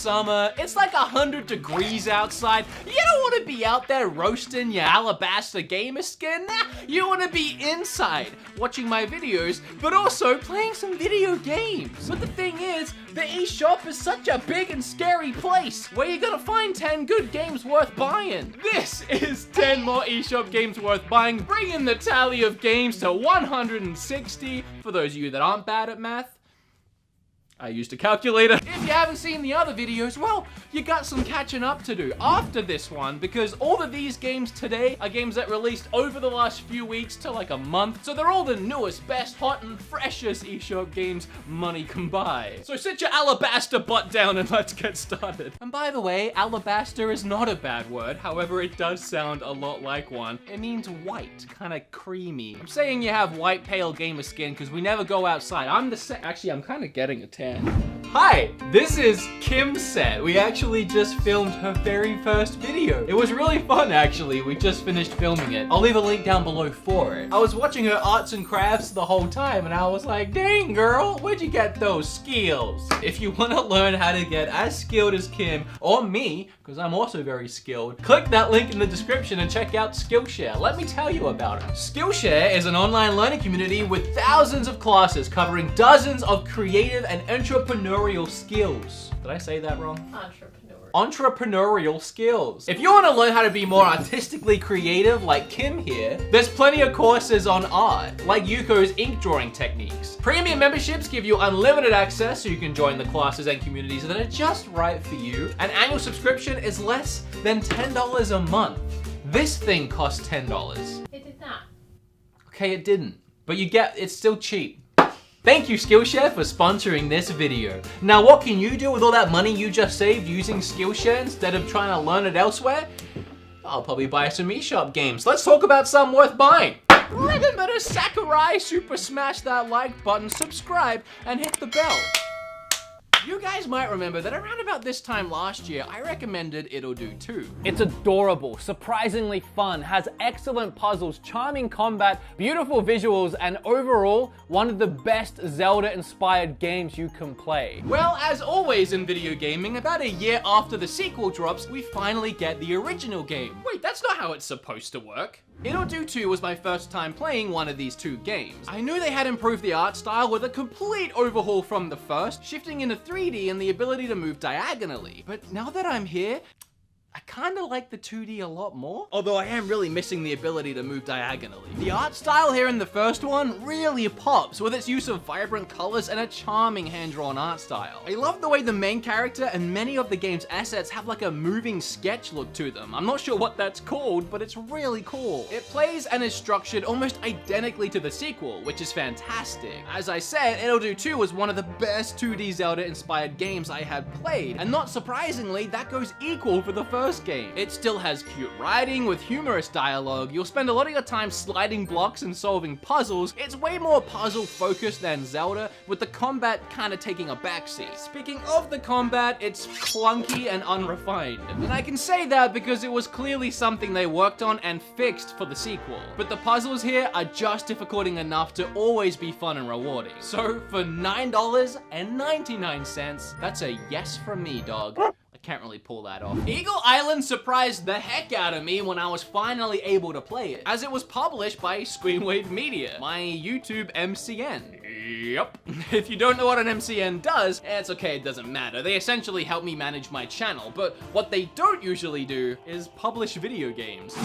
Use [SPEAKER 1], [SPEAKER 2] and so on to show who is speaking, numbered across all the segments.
[SPEAKER 1] summer, it's like 100 degrees outside. You don't want to be out there roasting your alabaster gamer skin. Nah, you want to be inside watching my videos, but also playing some video games. But the thing is, the eShop is such a big and scary place where you're gonna find 10 good games worth buying. This is 10 more eShop games worth buying, bringing the tally of games to 160. For those of you that aren't bad at math, I used a calculator. If you haven't seen the other videos, well, you got some catching up to do after this one, because all of these games today are games that released over the last few weeks to like a month. So they're all the newest, best, hot, and freshest eShop games money can buy. So sit your alabaster butt down and let's get started. And by the way, alabaster is not a bad word. However, it does sound a lot like one. It means white, kind of creamy. I'm saying you have white, pale gamer skin because we never go outside. Actually, I'm kind of getting a tan. Hi, this is Kim's set. We actually just filmed her very first video. It was really fun, actually. We just finished filming it. I'll leave a link down below for it. I was watching her arts and crafts the whole time, and I was like, dang girl, where'd you get those skills? If you want to learn how to get as skilled as Kim, or me, because I'm also very skilled, click that link in the description and check out Skillshare. Let me tell you about it. Skillshare is an online learning community with thousands of classes covering dozens of creative and entrepreneurial skills. Did I say that wrong? Entrepreneurial skills. If you want to learn how to be more artistically creative like Kim here, there's plenty of courses on art, like Yuko's ink drawing techniques. Premium memberships give you unlimited access so you can join the classes and communities that are just right for you. An annual subscription is less than $10 a month. This thing costs $10.
[SPEAKER 2] It did not.
[SPEAKER 1] Okay, it didn't. But it's still cheap. Thank you, Skillshare, for sponsoring this video. Now, what can you do with all that money you just saved using Skillshare instead of trying to learn it elsewhere? I'll probably buy some eShop games. Let's talk about some worth buying. Remember to Sakurai super smash that like button, subscribe, and hit the bell. You guys might remember that around about this time last year, I recommended It'll Do Too. It's adorable, surprisingly fun, has excellent puzzles, charming combat, beautiful visuals, and overall, one of the best Zelda-inspired games you can play. Well, as always in video gaming, about a year after the sequel drops, we finally get the original game. Wait, that's not how it's supposed to work. It'll Do Too was my first time playing one of these two games. I knew they had improved the art style with a complete overhaul from the first, shifting into 3D and the ability to move diagonally. But now that I'm here, I kind of like the 2D a lot more, although I am really missing the ability to move diagonally. The art style here in the first one really pops with its use of vibrant colors and a charming hand-drawn art style. I love the way the main character and many of the game's assets have like a moving sketch look to them. I'm not sure what that's called, but it's really cool. It plays and is structured almost identically to the sequel, which is fantastic. As I said, It'll Do Too was one of the best 2D Zelda-inspired games I had played, and not surprisingly, that goes equal for the first game. It still has cute writing with humorous dialogue. You'll spend a lot of your time sliding blocks and solving puzzles. It's way more puzzle focused than Zelda, with the combat kind of taking a backseat. Speaking of the combat, it's clunky and unrefined. And I can say that because it was clearly something they worked on and fixed for the sequel. But the puzzles here are just difficult enough to always be fun and rewarding. So for $9.99, that's a yes from me, dog. Can't really pull that off. Eagle Island surprised the heck out of me when I was finally able to play it, as it was published by Screenwave Media, my YouTube MCN. Yep. If you don't know what an MCN does, it's okay, it doesn't matter. They essentially help me manage my channel, but what they don't usually do is publish video games.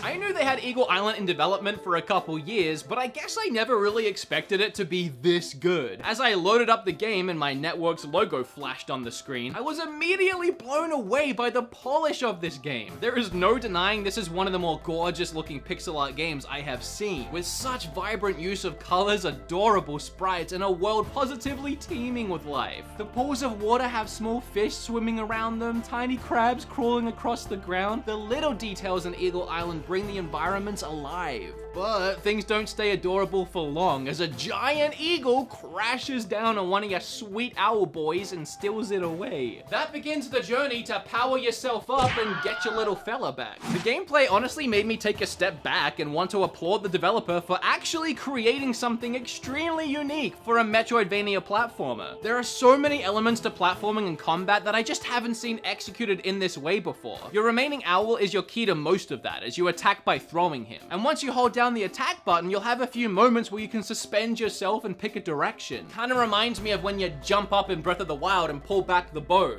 [SPEAKER 1] I knew they had Eagle Island in development for a couple years, but I guess I never really expected it to be this good. As I loaded up the game and my network's logo flashed on the screen, I was immediately blown away by the polish of this game. There is no denying this is one of the more gorgeous looking pixel art games I have seen, with such vibrant use of colors, adorable sprites, and a world positively teeming with life. The pools of water have small fish swimming around them, tiny crabs crawling across the ground. The little details in Eagle Island bring the environments alive. But things don't stay adorable for long, as a giant eagle crashes down on one of your sweet owl boys and steals it away. That begins the journey to power yourself up and get your little fella back. The gameplay honestly made me take a step back and want to applaud the developer for actually creating something extremely unique for a Metroidvania platformer. There are so many elements to platforming and combat that I just haven't seen executed in this way before. Your remaining owl is your key to most of that, as you attack by throwing him. And once you hold down the attack button, you'll have a few moments where you can suspend yourself and pick a direction. Kinda reminds me of when you jump up in Breath of the Wild and pull back the bow.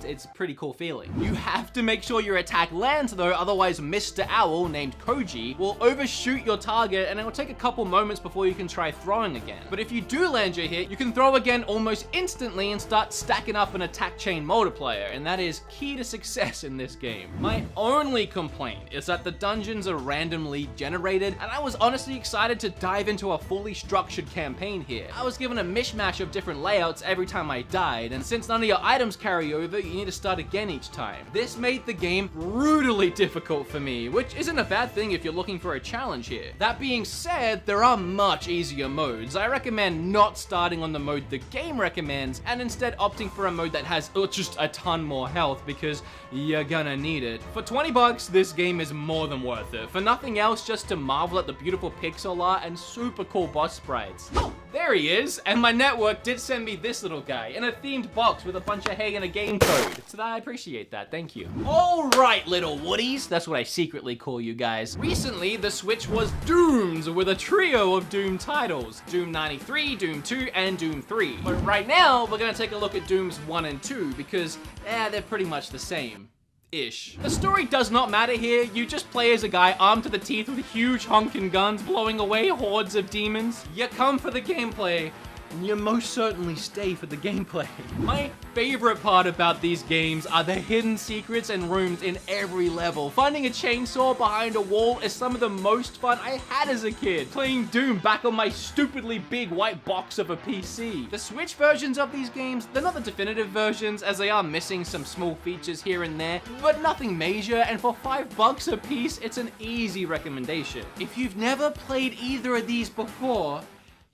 [SPEAKER 1] It's a pretty cool feeling. You have to make sure your attack lands though, otherwise Mr. Owl, named Koji, will overshoot your target and it will take a couple moments before you can try throwing again. But if you do land your hit, you can throw again almost instantly and start stacking up an attack chain multiplier, and that is key to success in this game. My only complaint is that the dungeons are randomly generated, and I was honestly excited to dive into a fully structured campaign here. I was given a mishmash of different layouts every time I died, and since none of your items carry over, you need to start again each time. This made the game brutally difficult for me, which isn't a bad thing if you're looking for a challenge here. That being said, there are much easier modes. I recommend not starting on the mode the game recommends, and instead opting for a mode that has just a ton more health, because you're gonna need it. For 20 bucks, this game is more than worth it. For nothing else, just to marvel at the beautiful pixel art and super cool boss sprites. Oh, there he is, and my network did send me this little guy in a themed box with a bunch of hay and a game code. So I appreciate that, thank you. All right, little woodies, that's what I secretly call you guys. Recently, the Switch was doomed with a trio of Doom titles. Doom 93, Doom 2, and Doom 3. But right now, we're gonna take a look at Dooms 1 and 2 because, they're pretty much the same. Ish. The story does not matter here. You just play as a guy armed to the teeth with huge honking guns blowing away hordes of demons. You come for the gameplay, and you most certainly stay for the gameplay. My favorite part about these games are the hidden secrets and rooms in every level. Finding a chainsaw behind a wall is some of the most fun I had as a kid. Playing Doom back on my stupidly big white box of a PC. The Switch versions of these games, they're not the definitive versions, as they are missing some small features here and there, but nothing major, and for $5 a piece, it's an easy recommendation. If you've never played either of these before,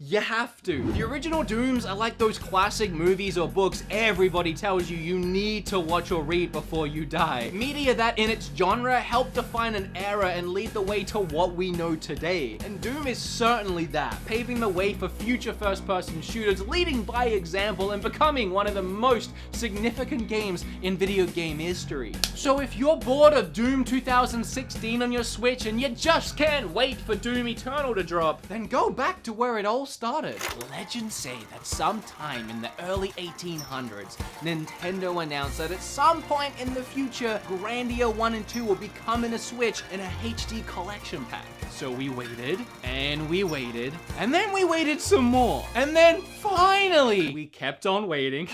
[SPEAKER 1] you have to. The original Dooms are like those classic movies or books everybody tells you need to watch or read before you die. Media that in its genre helped define an era and lead the way to what we know today. And Doom is certainly that, paving the way for future first-person shooters, leading by example and becoming one of the most significant games in video game history. So if you're bored of Doom 2016 on your Switch and you just can't wait for Doom Eternal to drop, then go back to where it all started. Legends say that sometime in the early 1800s, Nintendo announced that at some point in the future, Grandia 1 and 2 will be coming to Switch in a HD collection pack. So we waited, and we waited, and then we waited some more. And then finally, we kept on waiting.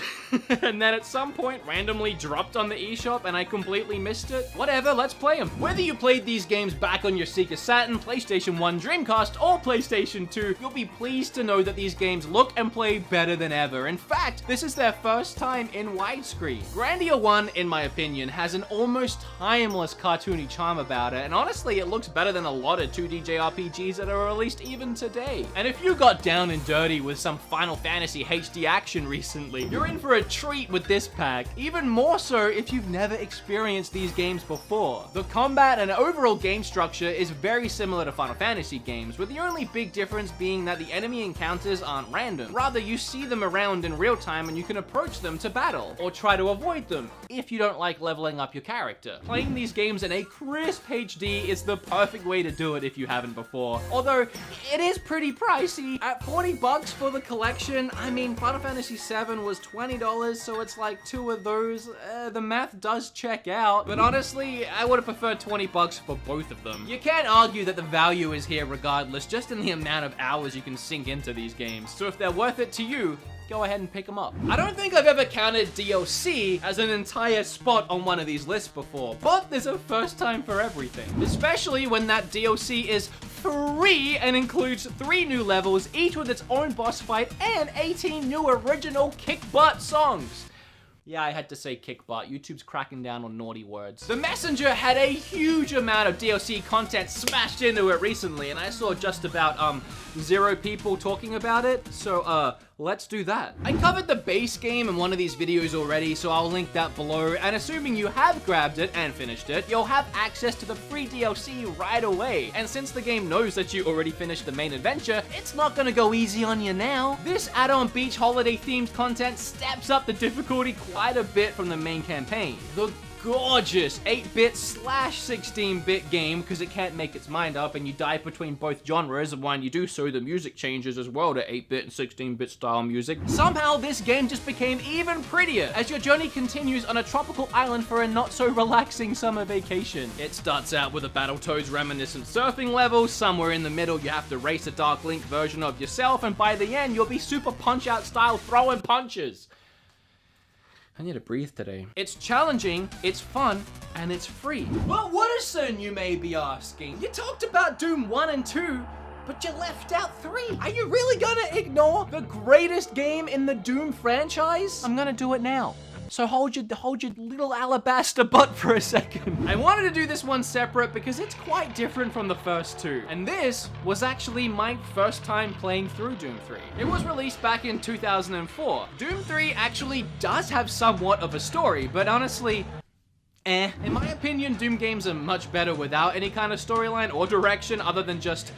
[SPEAKER 1] And then at some point, randomly dropped on the eShop and I completely missed it. Whatever, let's play them. Whether you played these games back on your Sega Saturn, PlayStation 1, Dreamcast, or PlayStation 2, you'll be pleased to know that these games look and play better than ever. In fact, this is their first time in widescreen. Grandia 1, in my opinion, has an almost timeless cartoony charm about it, and honestly, it looks better than a lot of 2D JRPGs that are released even today. And if you got down and dirty with some Final Fantasy HD action recently, you're in for a treat with this pack, even more so if you've never experienced these games before. The combat and overall game structure is very similar to Final Fantasy games, with the only big difference being that the enemy encounters aren't random. Rather, you see them around in real time and you can approach them to battle, or try to avoid them, if you don't like leveling up your character. Playing these games in a crisp HD is the perfect way to do it if you haven't before. Although, it is pretty pricey. At 40 bucks for the collection, I mean, Final Fantasy VII was $20, so it's like two of those. The math does check out, but honestly, I would have preferred 20 bucks for both of them. You can't argue that the value is here regardless, just in the amount of hours you can sink into these games. So if they're worth it to you, go ahead and pick them up. I don't think I've ever counted DLC as an entire spot on one of these lists before, but there's a first time for everything. Especially when that DLC is free and includes 3 new levels, each with its own boss fight, and 18 new original kick butt songs. Yeah, I had to say kick butt. YouTube's cracking down on naughty words. The Messenger had a huge amount of DLC content smashed into it recently, and I saw just about 0 people talking about it. So, let's do that. I covered the base game in one of these videos already, so I'll link that below, and assuming you have grabbed it and finished it, you'll have access to the free DLC right away. And since the game knows that you already finished the main adventure, it's not gonna go easy on you now. This add-on beach holiday themed content steps up the difficulty quite a bit from the main campaign. The gorgeous 8-bit / 16-bit game, because it can't make its mind up and you dive between both genres, and when you do so the music changes as well to 8-bit and 16-bit style music. Somehow this game just became even prettier as your journey continues on a tropical island for a not so relaxing summer vacation. It starts out with a Battletoads reminiscent surfing level. Somewhere in the middle you have to race a Dark Link version of yourself, and by the end you'll be Super Punch-Out style throwing punches. I need to breathe today. It's challenging, it's fun, and it's free. But what is soon, you may be asking? You talked about Doom 1 and 2, but you left out 3. Are you really gonna ignore the greatest game in the Doom franchise? I'm gonna do it now. So hold your little alabaster butt for a second. I wanted to do this one separate because it's quite different from the first two. And this was actually my first time playing through Doom 3. It was released back in 2004. Doom 3 actually does have somewhat of a story, but honestly, in my opinion, Doom games are much better without any kind of storyline or direction other than just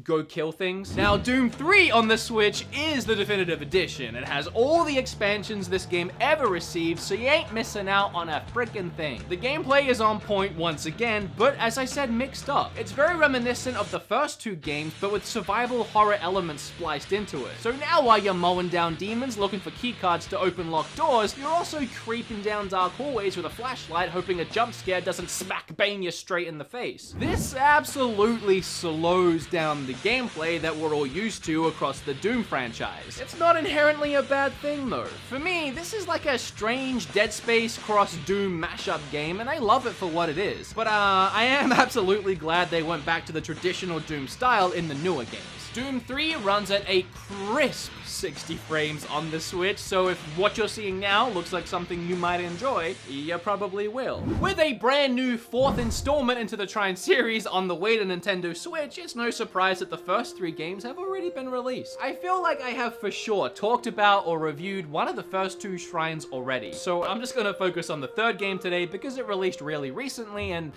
[SPEAKER 1] go kill things. Now, Doom 3 on the Switch is the definitive edition. It has all the expansions this game ever received, so you ain't missing out on a frickin' thing. The gameplay is on point once again, but as I said, mixed up. It's very reminiscent of the first two games, but with survival horror elements spliced into it. So now while you're mowing down demons looking for keycards to open locked doors, you're also creeping down dark hallways with a flashlight hoping a jump scare doesn't smack bang you straight in the face. This absolutely slows down the gameplay that we're all used to across the Doom franchise. It's not inherently a bad thing though. For me, this is like a strange Dead Space cross Doom mashup game, and I love it for what it is. But I am absolutely glad they went back to the traditional Doom style in the newer games. Doom 3 runs at a crisp 60 frames on the Switch, so if what you're seeing now looks like something you might enjoy, you probably will. With a brand new 4th installment into the Trine series on the way to Nintendo Switch, it's no surprise that the first 3 games have already been released. I feel like I have for sure talked about or reviewed one of the first 2 shrines already, so I'm just gonna focus on the 3rd game today because it released really recently. And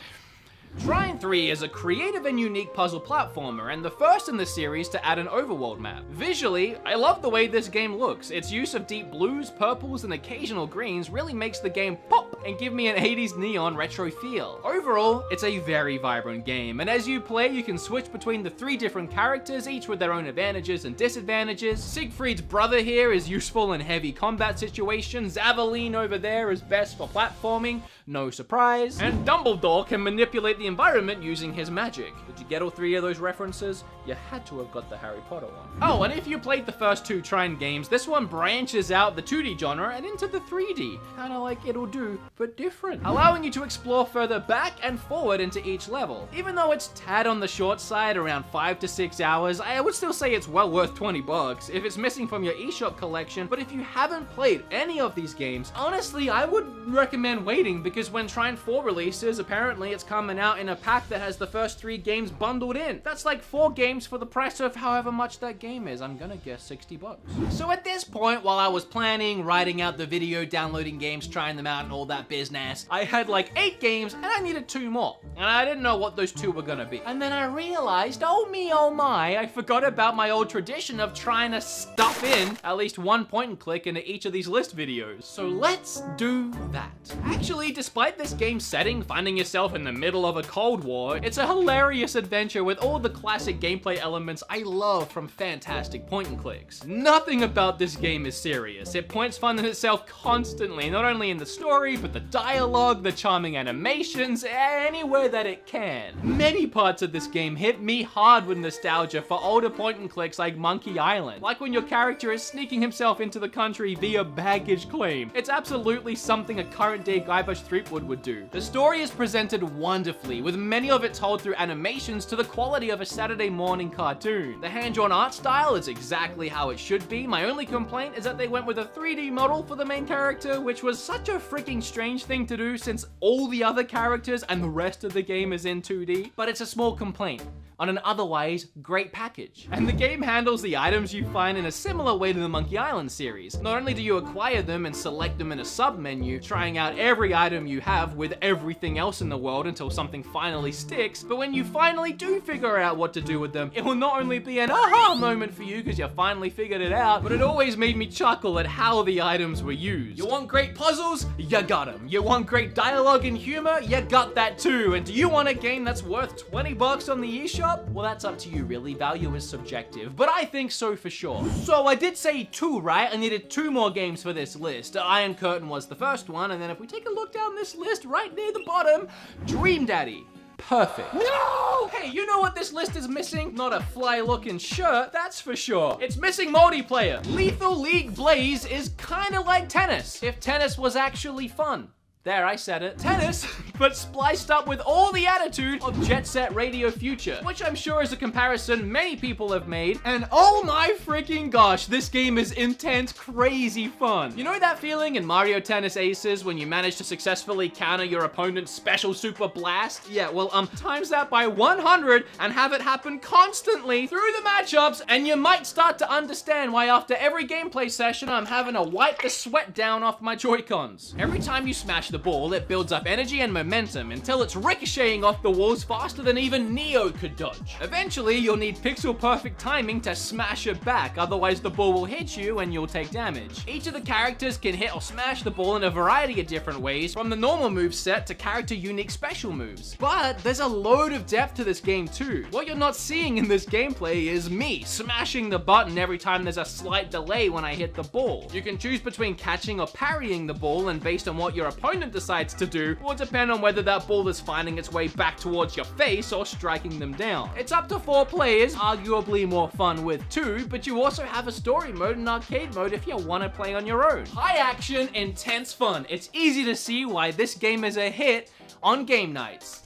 [SPEAKER 1] Trine 3 is a creative and unique puzzle platformer, and the first in the series to add an overworld map. Visually, I love the way this game looks. Its use of deep blues, purples, and occasional greens really makes the game pop and give me an 80s neon retro feel. Overall, it's a very vibrant game, and as you play, you can switch between the 3 different characters, each with their own advantages and disadvantages. Siegfried's brother here is useful in heavy combat situations, Aveline over there is best for platforming, no surprise, and Dumbledore can manipulate the environment using his magic. Did you get all 3 of those references? You had to have got the Harry Potter one. Oh, and if you played the first 2 Trine games, this one branches out the 2D genre and into the 3D. Kinda like It'll Do, but different. Allowing you to explore further back and forward into each level. Even though it's tad on the short side, around 5 to 6 hours, I would still say it's well worth 20 bucks if it's missing from your eShop collection. But if you haven't played any of these games, honestly, I would recommend waiting, because when Trine 4 releases, apparently it's coming out in a pack that has the first 3 games bundled in. That's like 4 games for the price of however much that game is. I'm gonna guess 60 bucks. So at this point, while I was planning, writing out the video, downloading games, trying them out, and all that business, I had like 8 games and I needed 2 more. And I didn't know what those 2 were gonna be. And then I realized, oh me, oh my, I forgot about my old tradition of trying to stuff in at least 1 point and click into each of these list videos. So let's do that. Actually, despite this game's setting, finding yourself in the middle of a Cold War, it's a hilarious adventure with all the classic gameplay elements I love from fantastic point and clicks. Nothing about this game is serious. It points fun at itself constantly, not only in the story, but the dialogue, the charming animations, anywhere that it can. Many parts of this game hit me hard with nostalgia for older point and clicks like Monkey Island, like when your character is sneaking himself into the country via baggage claim. It's absolutely something a current day Guybrush Threepwood would do. The story is presented wonderfully, with many of it told through animations to the quality of a Saturday morning cartoon. The hand-drawn art style is exactly how it should be. My only complaint is that they went with a 3D model for the main character, which was such a freaking strange thing to do since all the other characters and the rest of the game is in 2D. But it's a small complaint. on an otherwise great package. And the game handles the items you find in a similar way to the Monkey Island series. Not only do you acquire them and select them in a sub-menu, trying out every item you have with everything else in the world until something finally sticks, but when you finally do figure out what to do with them, it will not only be an aha moment for you because you finally figured it out, but it always made me chuckle at how the items were used. You want great puzzles? You got them. You want great dialogue and humor? You got that too. And do you want a game that's worth 20 bucks on the eShop? Well, that's up to you really. Value is subjective, but I think so for sure. So I did say 2, right? I needed 2 more games for this list. Iron Curtain was the first one, and then if we take a look down this list, right near the bottom, Dream Daddy. Perfect. No! Hey, you know what this list is missing? Not a fly-looking shirt, that's for sure. It's missing multiplayer. Lethal League Blaze is kind of like tennis, if tennis was actually fun. There, I said it. Tennis, but spliced up with all the attitude of Jet Set Radio Future, which I'm sure is a comparison many people have made. And oh my freaking gosh, this game is intense, crazy fun. You know that feeling in Mario Tennis Aces when you manage to successfully counter your opponent's special super blast? Yeah, well, times that by 100 and have it happen constantly through the matchups, and you might start to understand why after every gameplay session, I'm having to wipe the sweat down off my Joy-Cons. Every time you smash the ball, it builds up energy and momentum until it's ricocheting off the walls faster than even Neo could dodge. Eventually, you'll need pixel-perfect timing to smash it back, otherwise the ball will hit you and you'll take damage. Each of the characters can hit or smash the ball in a variety of different ways, from the normal moveset to character-unique special moves. But there's a load of depth to this game too. What you're not seeing in this gameplay is me smashing the button every time there's a slight delay when I hit the ball. You can choose between catching or parrying the ball, and based on what your opponent decides to do will depend on whether that ball is finding its way back towards your face or striking them down. It's up to 4 players, arguably more fun with 2, but you also have a story mode and arcade mode if you want to play on your own. High action, intense fun. It's easy to see why this game is a hit on game nights.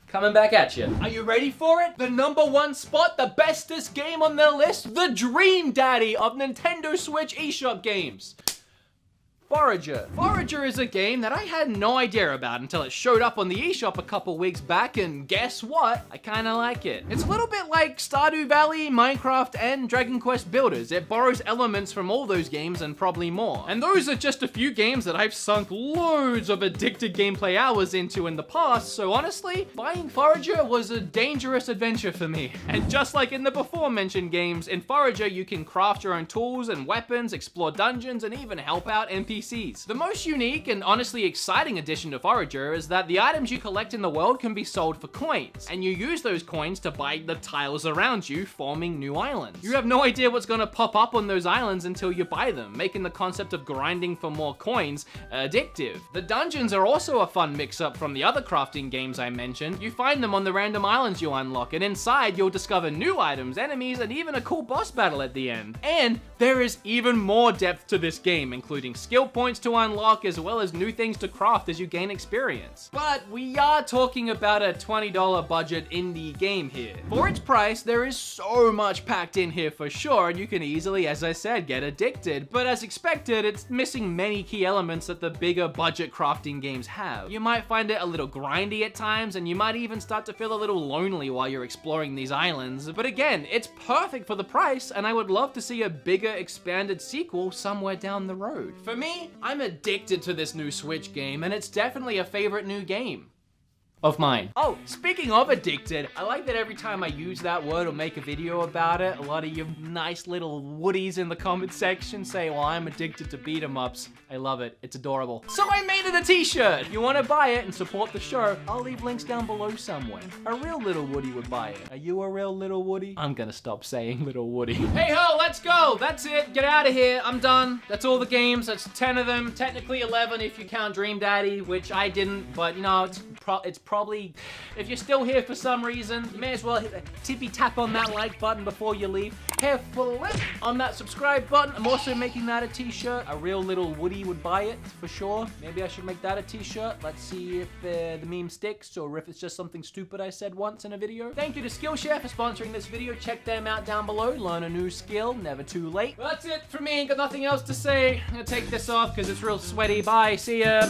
[SPEAKER 1] Coming back at you. Are you ready for it? The #1 spot, the bestest game on the list, the Dream Daddy of Nintendo Switch eShop games. Forager. Forager is a game that I had no idea about until it showed up on the eShop a couple weeks back, and guess what? I kinda like it. It's a little bit like Stardew Valley, Minecraft, and Dragon Quest Builders. It borrows elements from all those games and probably more. And those are just a few games that I've sunk loads of addicted gameplay hours into in the past, so honestly, buying Forager was a dangerous adventure for me. And just like in the before mentioned games, in Forager you can craft your own tools and weapons, explore dungeons, and even help out NPCs. The most unique and honestly exciting addition to Forager is that the items you collect in the world can be sold for coins, and you use those coins to buy the tiles around you, forming new islands. You have no idea what's gonna pop up on those islands until you buy them, making the concept of grinding for more coins addictive. The dungeons are also a fun mix-up from the other crafting games I mentioned. You find them on the random islands you unlock, and inside you'll discover new items, enemies, and even a cool boss battle at the end. And there is even more depth to this game, including skill points to unlock as well as new things to craft as you gain experience. But we are talking about a $20 budget indie game here. For its price, there is so much packed in here for sure, and you can easily, as I said, get addicted. But as expected, it's missing many key elements that the bigger budget crafting games have. You might find it a little grindy at times, and you might even start to feel a little lonely while you're exploring these islands. But again, it's perfect for the price, and I would love to see a bigger expanded sequel somewhere down the road. For me, I'm addicted to this new Switch game, and it's definitely a favorite new game of mine. Oh, speaking of addicted, I like that every time I use that word or make a video about it, a lot of you nice little woodies in the comment section say, well, I'm addicted to beat 'em ups. I love it. It's adorable. So I made it a t-shirt. If you want to buy it and support the show, I'll leave links down below somewhere. A real little Woody would buy it. Are you a real little Woody? I'm gonna stop saying little Woody. Hey ho, let's go. That's it. Get out of here. I'm done. That's all the games. That's 10 of them. Technically 11 if you count Dream Daddy, which I didn't, but you know, it's probably, if you're still here for some reason, you may as well hit the tippy tap on that like button before you leave. Hit flip on that subscribe button. I'm also making that a t-shirt. A real little Woody would buy it for sure. Maybe I should make that a t-shirt. Let's see if the meme sticks or if it's just something stupid I said once in a video. Thank you to Skillshare for sponsoring this video. Check them out down below. Learn a new skill, never too late. Well, that's it for me. Got nothing else to say. I'm gonna take this off because it's real sweaty. Bye. See ya.